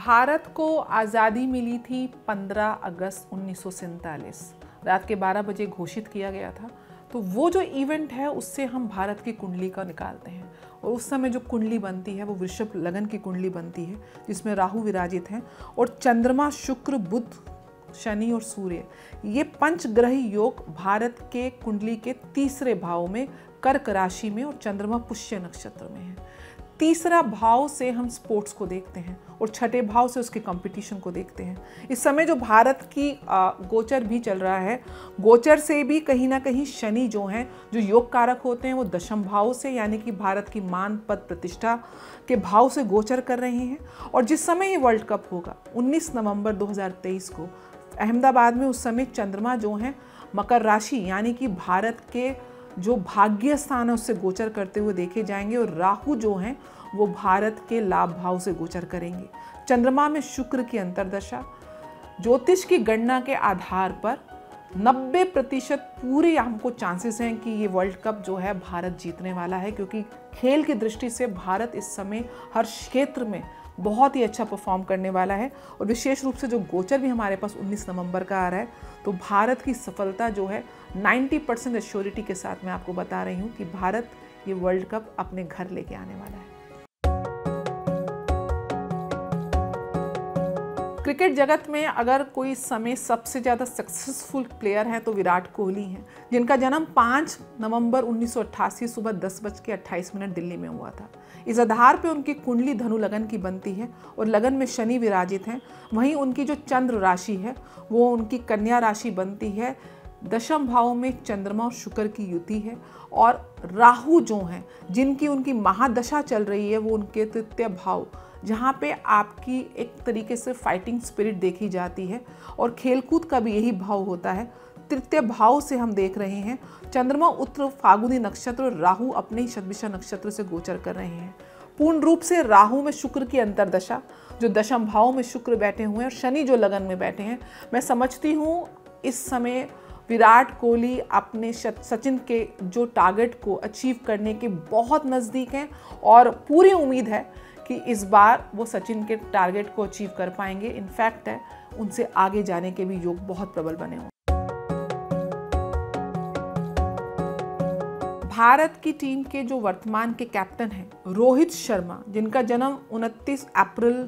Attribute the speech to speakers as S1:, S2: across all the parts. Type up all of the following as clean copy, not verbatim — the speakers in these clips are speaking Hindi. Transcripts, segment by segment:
S1: भारत को आज़ादी मिली थी 15 अगस्त 1947। रात के 12 बजे घोषित किया गया था। तो वो जो इवेंट है उससे हम भारत की कुंडली का निकालते हैं और उस समय जो कुंडली बनती है वो वृषभ लगन की कुंडली बनती है, जिसमें राहु विराजित हैं और चंद्रमा, शुक्र, बुध, शनि और सूर्य, ये पंचग्रह योग भारत के कुंडली के तीसरे भाव में कर्क राशि में और चंद्रमा पुष्य नक्षत्र में है। तीसरा भाव से हम स्पोर्ट्स को देखते हैं और छठे भाव से उसके कंपटीशन को देखते हैं। इस समय जो भारत की गोचर भी चल रहा है, गोचर से भी कहीं ना कहीं शनि जो हैं, जो योग कारक होते हैं, वो दशम भाव से यानी कि भारत की मान पद प्रतिष्ठा के भाव से गोचर कर रहे हैं। और जिस समय ये वर्ल्ड कप होगा 19 नवंबर 2023 को अहमदाबाद में, उस समय चंद्रमा जो हैं मकर राशि यानी कि भारत के जो भाग्य स्थान है उससे गोचर करते हुए देखे जाएंगे और राहु जो हैं वो भारत के लाभ भाव से गोचर करेंगे। चंद्रमा में शुक्र की अंतर्दशा, ज्योतिष की गणना के आधार पर 90% पूरे हमको चांसेस हैं कि ये वर्ल्ड कप जो है भारत जीतने वाला है, क्योंकि खेल की दृष्टि से भारत इस समय हर क्षेत्र में बहुत ही अच्छा परफॉर्म करने वाला है। और विशेष रूप से जो गोचर भी हमारे पास 19 नवंबर का आ रहा है, तो भारत की सफलता जो है 90% एश्योरिटी के साथ मैं आपको बता रही हूँ कि भारत ये वर्ल्ड कप अपने घर लेके आने वाला है। क्रिकेट जगत में अगर कोई समय सबसे ज़्यादा सक्सेसफुल प्लेयर हैं तो विराट कोहली हैं, जिनका जन्म 5 नवंबर 1988 सुबह 10:28 दिल्ली में हुआ था। इस आधार पे उनकी कुंडली धनु लगन की बनती है और लगन में शनि विराजित हैं। वहीं उनकी जो चंद्र राशि है वो उनकी कन्या राशि बनती है। दशम भाव में चंद्रमा और शुक्र की युति है और राहु जो हैं जिनकी उनकी महादशा चल रही है वो उनके तृतीय भाव, जहाँ पे आपकी एक तरीके से फाइटिंग स्पिरिट देखी जाती है और खेलकूद का भी यही भाव होता है। तृतीय भाव से हम देख रहे हैं चंद्रमा उत्तर फागुनी नक्षत्र और राहु अपने ही शतभिषा नक्षत्र से गोचर कर रहे हैं। पूर्ण रूप से राहु में शुक्र की अंतर्दशा, जो दशम भाव में शुक्र बैठे हुए हैं और शनि जो लगन में बैठे हैं, मैं समझती हूँ इस समय विराट कोहली अपने सचिन के जो टारगेट को अचीव करने के बहुत नज़दीक हैं और पूरी उम्मीद है कि इस बार वो सचिन के टारगेट को अचीव कर पाएंगे। इनफैक्ट है उनसे आगे जाने के भी योग बहुत प्रबल बने हुए। भारत की टीम के जो वर्तमान के कैप्टन हैं रोहित शर्मा, जिनका जन्म 29 अप्रैल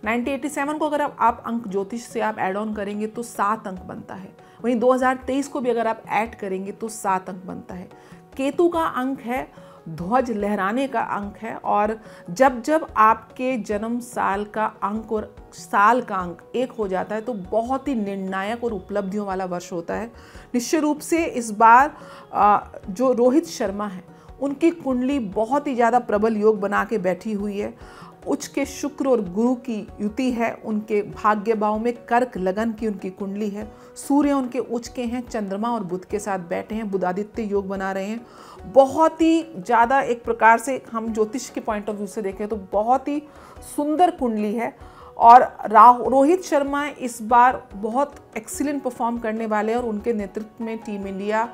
S1: 1987 को अगर आप अंक ज्योतिष से आप ऐड ऑन करेंगे तो 7 अंक बनता है। वहीं 2023 को भी अगर आप ऐड करेंगे तो 7 अंक बनता है। केतु का अंक है, ध्वज लहराने का अंक है और जब जब आपके जन्म साल का अंक और साल का अंक एक हो जाता है तो बहुत ही निर्णायक और उपलब्धियों वाला वर्ष होता है। निश्चित रूप से इस बार जो रोहित शर्मा है उनकी कुंडली बहुत ही ज़्यादा प्रबल योग बना के बैठी हुई है। उच्च के शुक्र और गुरु की युति है, उनके भाग्य भाव में कर्क लगन की उनकी कुंडली है। सूर्य उनके उच्च के हैं, चंद्रमा और बुध के साथ बैठे हैं, बुधादित्य योग बना रहे हैं। बहुत ही ज़्यादा एक प्रकार से हम ज्योतिष के पॉइंट ऑफ व्यू से देखें तो बहुत ही सुंदर कुंडली है और रोहित शर्मा इस बार बहुत एक्सीलेंट परफॉर्म करने वाले हैं और उनके नेतृत्व में टीम इंडिया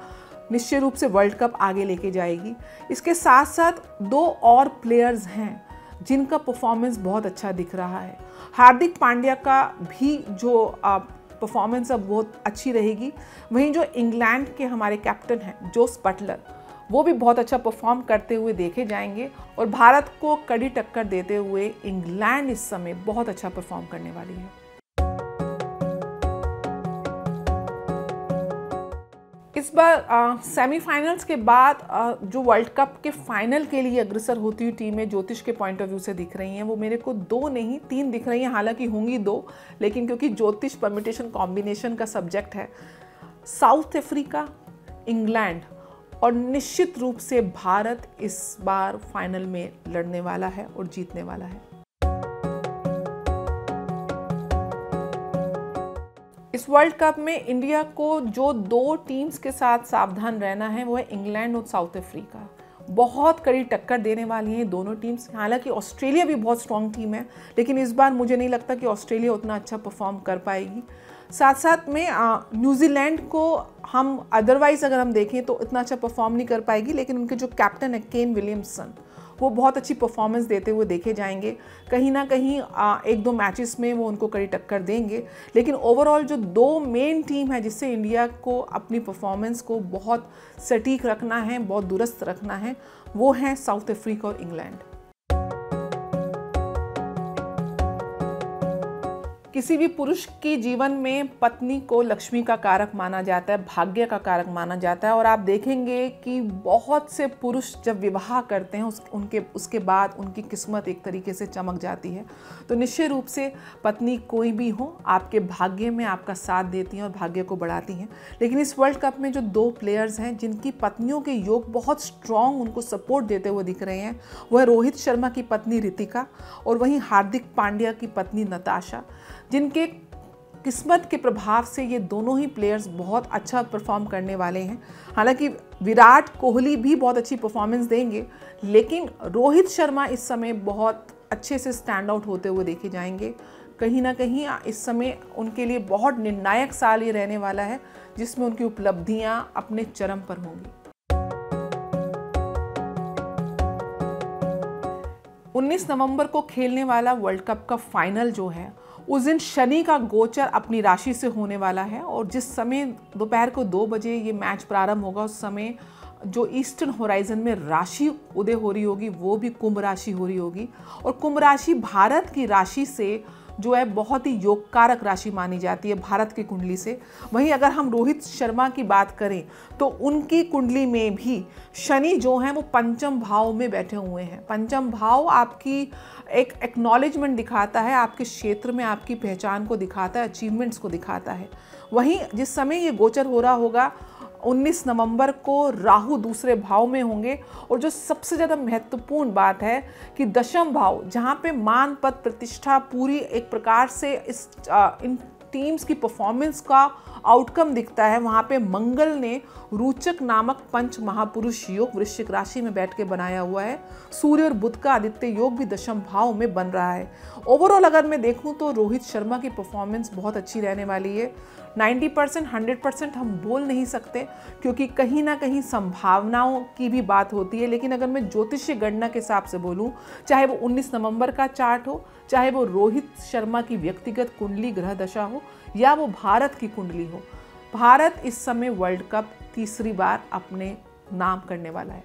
S1: निश्चित रूप से वर्ल्ड कप आगे लेके जाएगी। इसके साथ साथ 2 और प्लेयर्स हैं जिनका परफॉर्मेंस बहुत अच्छा दिख रहा है। हार्दिक पांड्या का भी जो परफॉर्मेंस अब बहुत अच्छी रहेगी। वहीं जो इंग्लैंड के हमारे कैप्टन हैं जोस बटलर, वो भी बहुत अच्छा परफॉर्म करते हुए देखे जाएंगे और भारत को कड़ी टक्कर देते हुए इंग्लैंड इस समय बहुत अच्छा परफॉर्म करने वाली है। इस बार सेमीफाइनल्स के बाद जो वर्ल्ड कप के फाइनल के लिए अग्रसर होती हुई टीमें ज्योतिष के पॉइंट ऑफ व्यू से दिख रही हैं, वो मेरे को 2 नहीं 3 दिख रही हैं। हालांकि होंगी 2, लेकिन क्योंकि ज्योतिष परमिटेशन कॉम्बिनेशन का सब्जेक्ट है, साउथ अफ्रीका, इंग्लैंड और निश्चित रूप से भारत इस बार फाइनल में लड़ने वाला है और जीतने वाला है। इस वर्ल्ड कप में इंडिया को जो 2 टीम्स के साथ सावधान रहना है वो है इंग्लैंड और साउथ अफ्रीका। बहुत कड़ी टक्कर देने वाली हैं दोनों टीम्स। हालांकि ऑस्ट्रेलिया भी बहुत स्ट्रॉन्ग टीम है, लेकिन इस बार मुझे नहीं लगता कि ऑस्ट्रेलिया उतना अच्छा परफॉर्म कर पाएगी। साथ साथ में न्यूजीलैंड को हम अदरवाइज अगर हम देखें तो इतना अच्छा परफॉर्म नहीं कर पाएगी, लेकिन उनके जो कैप्टन है केन विलियमसन, वो बहुत अच्छी परफॉर्मेंस देते हुए देखे जाएंगे। कहीं ना कहीं 1-2 मैचेस में वो उनको कड़ी टक्कर देंगे, लेकिन ओवरऑल जो 2 मेन टीम है जिससे इंडिया को अपनी परफॉर्मेंस को बहुत सटीक रखना है, बहुत दुरुस्त रखना है, वो हैं साउथ अफ्रीका और इंग्लैंड। किसी भी पुरुष के जीवन में पत्नी को लक्ष्मी का कारक माना जाता है, भाग्य का कारक माना जाता है। और आप देखेंगे कि बहुत से पुरुष जब विवाह करते हैं उसके बाद उनकी किस्मत एक तरीके से चमक जाती है। तो निश्चित रूप से पत्नी कोई भी हो, आपके भाग्य में आपका साथ देती हैं और भाग्य को बढ़ाती हैं। लेकिन इस वर्ल्ड कप में जो 2 प्लेयर्स हैं जिनकी पत्नियों के योग बहुत स्ट्रॉन्ग उनको सपोर्ट देते हुए दिख रहे हैं, वह रोहित शर्मा की पत्नी रितिका और वहीं हार्दिक पांड्या की पत्नी नताशा, जिनके किस्मत के प्रभाव से ये दोनों ही प्लेयर्स बहुत अच्छा परफॉर्म करने वाले हैं। हालांकि विराट कोहली भी बहुत अच्छी परफॉर्मेंस देंगे, लेकिन रोहित शर्मा इस समय बहुत अच्छे से स्टैंड आउट होते हुए देखे जाएंगे। कहीं ना कहीं इस समय उनके लिए बहुत निर्णायक साल ये रहने वाला है, जिसमें उनकी उपलब्धियां अपने चरम पर होंगी। 19 नवंबर को खेलने वाला वर्ल्ड कप का फाइनल जो है, उस दिन शनि का गोचर अपनी राशि से होने वाला है। और जिस समय दोपहर को 2 बजे ये मैच प्रारंभ होगा, उस समय जो ईस्टर्न होराइजन में राशि उदय हो रही होगी वो भी कुंभ राशि हो रही होगी। और कुंभ राशि भारत की राशि से जो है बहुत ही योगकारक राशि मानी जाती है भारत की कुंडली से। वहीं अगर हम रोहित शर्मा की बात करें तो उनकी कुंडली में भी शनि जो हैं वो पंचम भाव में बैठे हुए हैं। पंचम भाव आपकी एक एक्नॉलेजमेंट दिखाता है, आपके क्षेत्र में आपकी पहचान को दिखाता है, अचीवमेंट्स को दिखाता है। वहीं जिस समय ये गोचर हो रहा होगा 19 नवंबर को राहु दूसरे भाव में होंगे। और जो सबसे ज़्यादा महत्वपूर्ण बात है कि दशम भाव, जहाँ पे मान पद प्रतिष्ठा पूरी एक प्रकार से इन टीम्स की परफॉर्मेंस का आउटकम दिखता है, वहाँ पे मंगल ने रोचक नामक पंच महापुरुष योग वृश्चिक राशि में बैठ के बनाया हुआ है। सूर्य और बुध का आदित्य योग भी दशम भाव में बन रहा है। ओवरऑल अगर मैं देखूं तो रोहित शर्मा की परफॉर्मेंस बहुत अच्छी रहने वाली है। 90% 100% हम बोल नहीं सकते, क्योंकि कहीं ना कहीं संभावनाओं की भी बात होती है। लेकिन अगर मैं ज्योतिषीय गणना के हिसाब से बोलूं, चाहे वो 19 नवंबर का चार्ट हो, चाहे वो रोहित शर्मा की व्यक्तिगत कुंडली ग्रह दशा हो, या वो भारत की कुंडली हो, भारत इस समय वर्ल्ड कप तीसरी बार अपने नाम करने वाला है।